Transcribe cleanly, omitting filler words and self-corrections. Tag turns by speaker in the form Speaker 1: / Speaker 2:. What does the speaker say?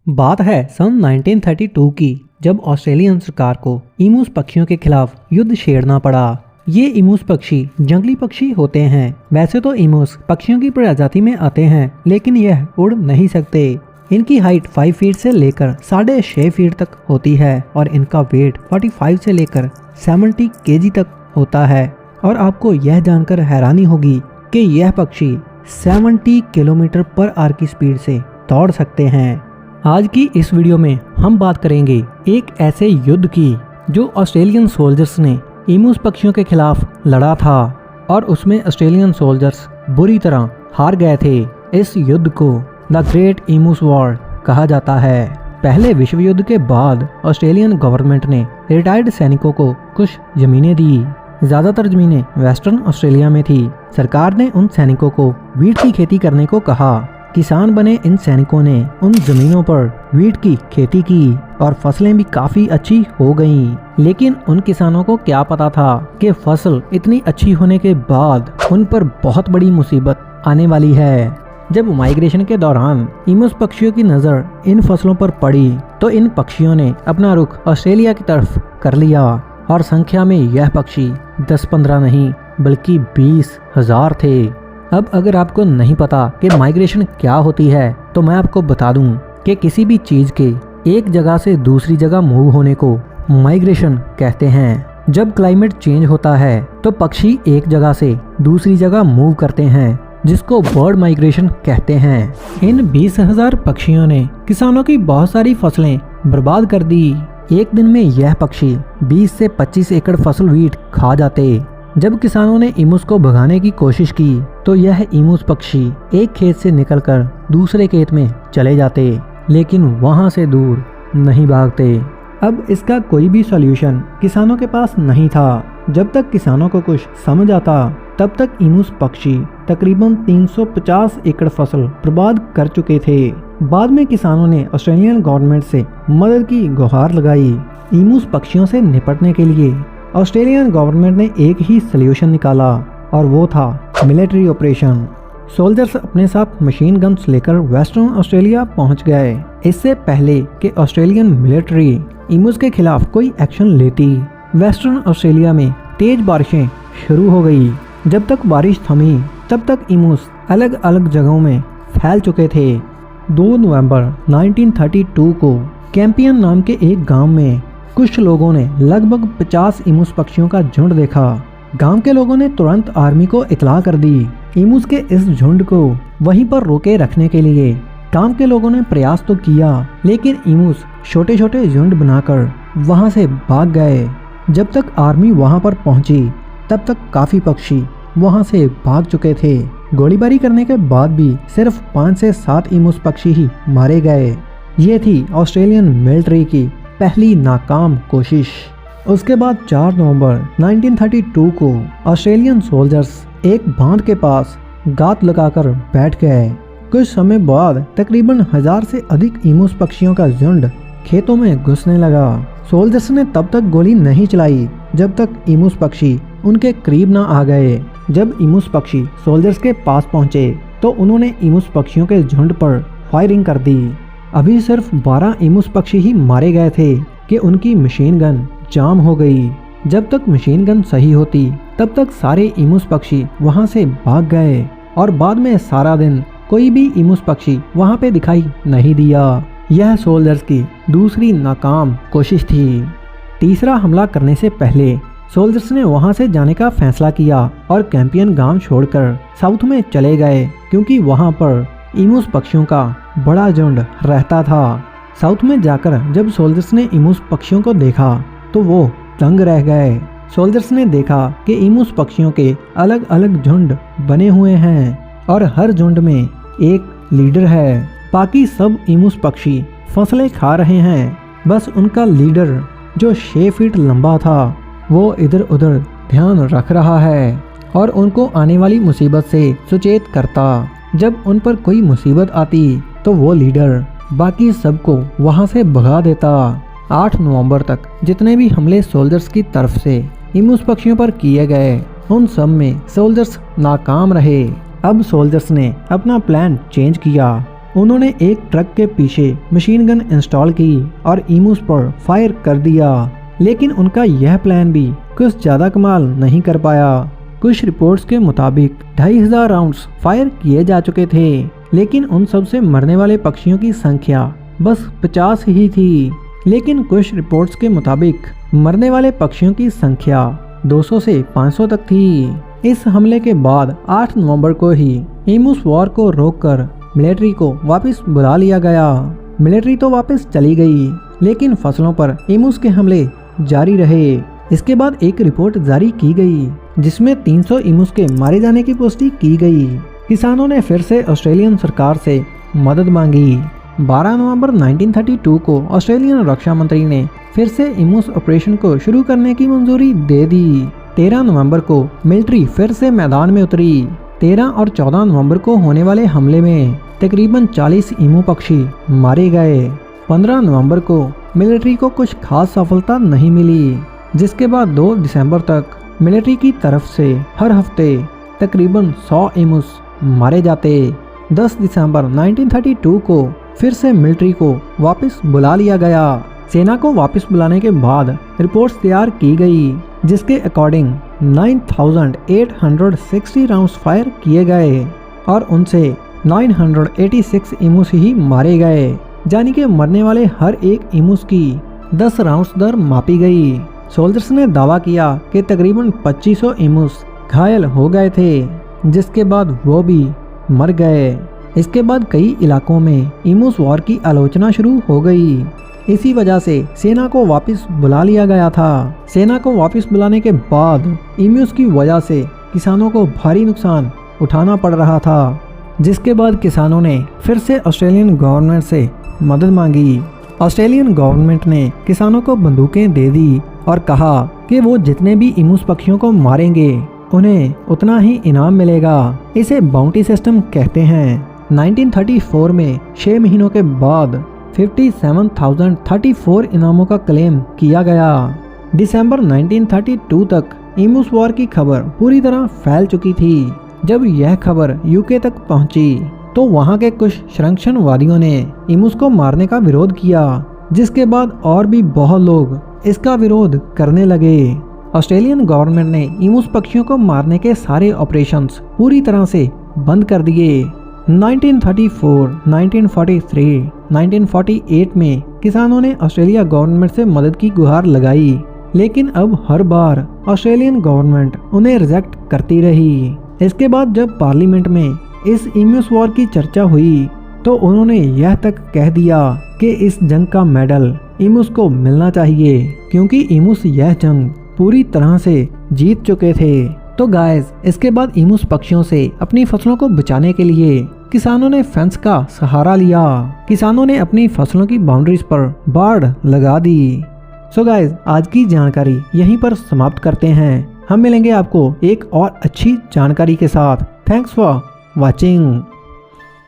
Speaker 1: बात है सन 1932 की, जब ऑस्ट्रेलियन सरकार को ईमूस पक्षियों के खिलाफ युद्ध छेड़ना पड़ा। ये ईमूस पक्षी जंगली पक्षी होते हैं। वैसे तो ईमूस पक्षियों की प्रजाति में आते हैं, लेकिन यह उड़ नहीं सकते। इनकी हाइट 5 फीट से लेकर 6.5 फीट तक होती है और इनका वेट 45 से लेकर 70 केजी तक होता है। और आपको यह जानकर हैरानी होगी कि यह पक्षी 70 किलोमीटर पर आवर की स्पीड से दौड़ सकते हैं। आज की इस वीडियो में हम बात करेंगे एक ऐसे युद्ध की जो ऑस्ट्रेलियन सोल्जर्स ने ईमूस पक्षियों के खिलाफ लड़ा था और उसमें ऑस्ट्रेलियन सोल्जर्स बुरी तरह हार गए थे। इस युद्ध को द ग्रेट ईमूस वॉर कहा जाता है। पहले विश्व युद्ध के बाद ऑस्ट्रेलियन गवर्नमेंट ने रिटायर्ड सैनिकों को कुछ जमीनें दी। ज्यादातर जमीनें वेस्टर्न ऑस्ट्रेलिया में थी। सरकार ने उन सैनिकों को वीट की खेती करने को कहा। किसान बने इन सैनिकों ने उन जमीनों पर वीट की खेती की और फसलें भी काफी अच्छी हो गईं। लेकिन उन किसानों को क्या पता था कि फसल इतनी अच्छी होने के बाद उन पर बहुत बड़ी मुसीबत आने वाली है। जब माइग्रेशन के दौरान ईमूस पक्षियों की नजर इन फसलों पर पड़ी तो इन पक्षियों ने अपना रुख ऑस्ट्रेलिया की तरफ कर लिया और संख्या में यह पक्षी 10-15 नहीं बल्कि 20,000 थे। अब अगर आपको नहीं पता कि माइग्रेशन क्या होती है तो मैं आपको बता दूं कि किसी भी चीज के एक जगह से दूसरी जगह मूव होने को माइग्रेशन कहते हैं। जब क्लाइमेट चेंज होता है तो पक्षी एक जगह से दूसरी जगह मूव करते हैं, जिसको बर्ड माइग्रेशन कहते हैं। इन 20,000 पक्षियों ने किसानों की बहुत सारी फसलें बर्बाद कर दी। एक दिन में यह पक्षी 20 से 25 एकड़ फसल वीट खा जाते। जब किसानों ने ईमूस को भगाने की कोशिश की तो यह ईमूस पक्षी एक खेत से निकलकर दूसरे खेत में चले जाते, लेकिन वहां से दूर नहीं भागते। अब इसका कोई भी सॉल्यूशन किसानों के पास नहीं था। जब तक किसानों को कुछ समझ आता तब तक ईमूस पक्षी तकरीबन 350 एकड़ फसल बर्बाद कर चुके थे। बाद में किसानों ने ऑस्ट्रेलियन गवर्नमेंट से मदद की गुहार लगाई। ईमूस पक्षियों से निपटने के लिए ऑस्ट्रेलियन गवर्नमेंट ने एक ही सॉल्यूशन निकाला और वो था मिलिट्री ऑपरेशन। सोल्जर्स अपने साथ मशीन गन्स लेकर वेस्टर्न ऑस्ट्रेलिया पहुंच गए। इससे पहले कि ऑस्ट्रेलियन मिलिट्री ईमूस के खिलाफ कोई एक्शन लेती, वेस्टर्न ऑस्ट्रेलिया में तेज बारिशें शुरू हो गई। जब तक बारिश थमी तब तक ईमूस अलग अलग जगहों में फैल चुके थे। 2 नवंबर 1932 को कैंपियन नाम के एक गांव में कुछ लोगों ने लगभग 50 ईमूस पक्षियों का झुंड देखा। गांव के लोगों ने तुरंत आर्मी को इतला कर दी। ईमूस के इस झुंड को वहीं पर रोके रखने के लिए गांव के लोगों ने प्रयास तो किया, लेकिन ईमूस छोटे छोटे झुंड बनाकर वहां से भाग गए। जब तक आर्मी वहां पर पहुंची तब तक काफी पक्षी वहां से भाग चुके थे। गोलीबारी करने के बाद भी सिर्फ 5 से 7 ईमूस पक्षी ही मारे गए। ये थी ऑस्ट्रेलियन मिलिट्री की पहली नाकाम कोशिश। उसके बाद 4 नवंबर 1932 को ऑस्ट्रेलियन सोल्जर्स एक बांध के पास गात लगाकर बैठ गए। कुछ समय बाद तकरीबन 1000 से अधिक ईमूस पक्षियों का झुंड खेतों में घुसने लगा। सोल्जर्स ने तब तक गोली नहीं चलाई जब तक ईमूस पक्षी उनके करीब ना आ गए। जब ईमूस पक्षी सोल्जर्स के पास पहुंचे तो उन्होंने ईमूस पक्षियों के झुंड पर फायरिंग कर दी। अभी सिर्फ 12 ईमूस पक्षी ही मारे गए थे कि उनकी मशीन गन जाम हो गई। जब तक मशीन गन सही होती तब तक सारे ईमूस पक्षी वहां से भाग गए और बाद में सारा दिन कोई भी ईमूस पक्षी वहां पे दिखाई नहीं दिया। यह सोल्जर्स की दूसरी नाकाम कोशिश थी। तीसरा हमला करने से पहले सोल्जर्स ने वहां से जाने का फैसला किया और कैंपियन गांव छोड़कर साउथ में चले गए, क्योंकि वहां पर ईमूस पक्षियों का बड़ा झुंड रहता था। साउथ में जाकर जब सोल्जर्स ने ईमूस पक्षियों को देखा तो वो दंग रह गए। सोल्जर्स ने देखा कि ईमूस पक्षियों के अलग अलग झुंड बने हुए हैं और हर झुंड में एक लीडर है। बाकी सब ईमूस पक्षी फसलें खा रहे हैं, बस उनका लीडर जो 6 फीट लंबा था वो इधर उधर ध्यान रख रहा है और उनको आने वाली मुसीबत से सचेत करता। जब उन पर कोई मुसीबत आती तो वो लीडर बाकी सबको वहां से भगा देता। 8 नवंबर तक जितने भी हमले सोल्जर्स की तरफ से ईमूस पक्षियों पर किए गए उन सब में सोल्जर्स नाकाम रहे। अब सोल्जर्स ने अपना प्लान चेंज किया उन्होंने एक ट्रक के पीछे मशीन गन इंस्टॉल की और इमूस पर फायर कर दिया, लेकिन उनका यह प्लान भी कुछ ज्यादा कमाल नहीं कर पाया। कुछ रिपोर्ट्स के मुताबिक 2500 राउंड्स फायर किए जा चुके थे, लेकिन उन सब से मरने वाले पक्षियों की संख्या बस 50 ही थी। लेकिन कुछ रिपोर्ट्स के मुताबिक मरने वाले पक्षियों की संख्या 200 से 500 तक थी। इस हमले के बाद 8 नवंबर को ही इमूस वॉर को रोककर मिलिट्री को वापस बुला लिया गया। मिलिट्री तो वापस चली गई, लेकिन फसलों पर इमूस के हमले जारी रहे। इसके बाद एक रिपोर्ट जारी की गई जिसमें 300 इमूस के मारे जाने की पुष्टि की गई। किसानों ने फिर से ऑस्ट्रेलियन सरकार से मदद मांगी। 12 नवंबर 1932 को ऑस्ट्रेलियन रक्षा मंत्री ने फिर से इमूस ऑपरेशन को शुरू करने की मंजूरी दे दी। 13 नवंबर को मिलिट्री फिर से मैदान में उतरी। 13 और 14 नवंबर को होने वाले हमले में तकरीबन 40 इमू पक्षी मारे गए। 15 नवंबर को मिलिट्री को कुछ खास सफलता नहीं मिली, जिसके बाद 2 दिसंबर तक मिलिट्री की तरफ से हर हफ्ते तकरीबन 100 इमूस मारे जाते। 10 दिसंबर 1932 को फिर से मिलिट्री को वापस बुला लिया गया। सेना को वापस बुलाने के बाद रिपोर्ट्स तैयार की गई, जिसके अकॉर्डिंग 9860 राउंड्स फायर किए गए और उनसे 986 इमूस ही मारे गए, यानी कि मरने वाले हर एक इमूस की 10 राउंड्स दर मापी गई। सोल्जर्स ने दावा किया कि तकरीबन 2500 इमूस घायल हो गए थे, जिसके बाद वो भी मर गए। इसके बाद कई इलाकों में इमूस वॉर की आलोचना शुरू हो गई। इसी वजह से सेना को वापस बुला लिया गया था। सेना को वापस बुलाने के बाद इमूस की वजह से किसानों को भारी नुकसान उठाना पड़ रहा था, जिसके बाद किसानों ने फिर से ऑस्ट्रेलियन गवर्नमेंट से मदद मांगी। ऑस्ट्रेलियन गवर्नमेंट ने किसानों को बंदूकें दे दी और कहा कि वो जितने भी इमूस पक्षियों को मारेंगे उन्हें उतना ही इनाम मिलेगा। इसे बाउंटी सिस्टम कहते हैं। 1934 में 6 महीनों के बाद 57,034 इनामों का क्लेम किया गया। दिसंबर 1932 तक इमूस वॉर की खबर पूरी तरह फैल चुकी थी। जब यह खबर यूके तक पहुंची तो वहां के कुछ संरक्षणवादियों ने इमूस को मारने का विरोध किया, जिसके बाद और भी बहुत लोग इसका विरोध करने लगे। ऑस्ट्रेलियन गवर्नमेंट ने इमूस पक्षियों को मारने के सारे ऑपरेशंस पूरी तरह से बंद कर दिए। 1934, 1943, 1948 में किसानों ने ऑस्ट्रेलिया गवर्नमेंट से मदद की गुहार लगाई, लेकिन अब हर बार ऑस्ट्रेलियन गवर्नमेंट उन्हें रिजेक्ट करती रही। इसके बाद जब पार्लियामेंट में इस इमूस वॉर की चर्चा हुई तो उन्होंने यह तक कह दिया कि इस जंग का मेडल इमूस को मिलना चाहिए, क्योंकि इमूस यह जंग पूरी तरह से जीत चुके थे। तो गाइस, इसके बाद इमूस पक्षियों से अपनी फसलों को बचाने के लिए किसानों ने फेंस का सहारा लिया। किसानों ने अपनी फसलों की बाउंड्रीज पर बाड़ लगा दी। सो गाइस, आज की जानकारी यहीं पर समाप्त करते हैं। हम मिलेंगे आपको एक और अच्छी जानकारी के साथ। Thanks for watching.